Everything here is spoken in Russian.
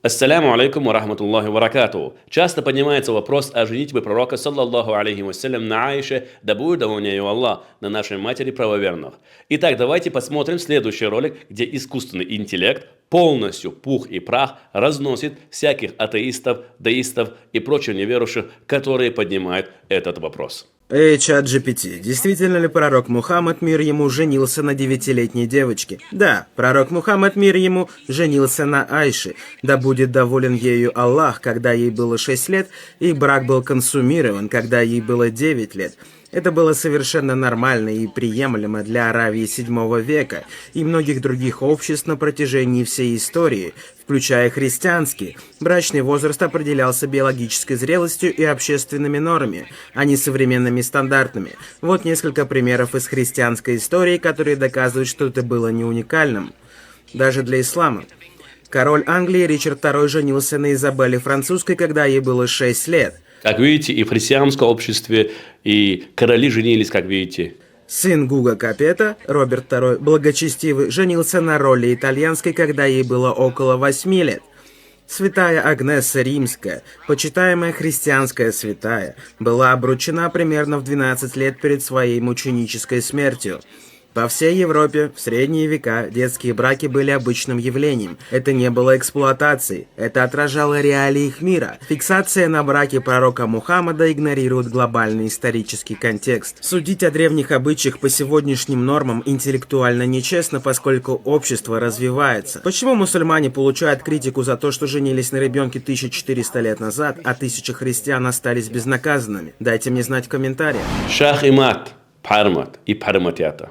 Ассаляму алейкум ва рахматуллахи ва баракатуху. Часто поднимается вопрос о женитьбе пророка, саллаллаху алейхи вассалям, на Аише, да будет доволен ею Аллах, на нашей матери правоверных. Итак, давайте посмотрим следующий ролик, где искусственный интеллект полностью пух и прах разносит всяких атеистов, деистов и прочих неверующих, которые поднимают этот вопрос. Эй, чат GPT, действительно ли пророк Мухаммад, мир ему, женился на 9-летней девочке? Да, пророк Мухаммад, мир ему, женился на Айше. Да будет доволен ею Аллах, когда ей было 6 лет, и брак был консумирован, когда ей было 9 лет. Это было совершенно нормально и приемлемо для Аравии VII века и многих других обществ на протяжении всей истории, включая христианские. Брачный возраст определялся биологической зрелостью и общественными нормами, а не современными стандартами. Вот несколько примеров из христианской истории, которые доказывают, что это было не уникальным, даже для ислама. Король Англии Ричард II женился на Изабелле Французской, когда ей было 6 лет. Как видите, и в христианском обществе, и короли женились, как видите. Сын Гуго Капета, Роберт II, благочестивый, женился на Ролле Итальянской, когда ей было около 8 лет. Святая Агнесса Римская, почитаемая христианская святая, была обручена примерно в 12 лет перед своей мученической смертью. По всей Европе в средние века детские браки были обычным явлением. Это не было эксплуатацией, это отражало реалии их мира. Фиксация на браке пророка Мухаммада игнорирует глобальный исторический контекст. Судить о древних обычаях по сегодняшним нормам интеллектуально нечестно, поскольку общество развивается. Почему мусульмане получают критику за то, что женились на ребенке 1400 лет назад, а тысячи христиан остались безнаказанными? Дайте мне знать в комментариях. Шах и мат, пармат и парматята.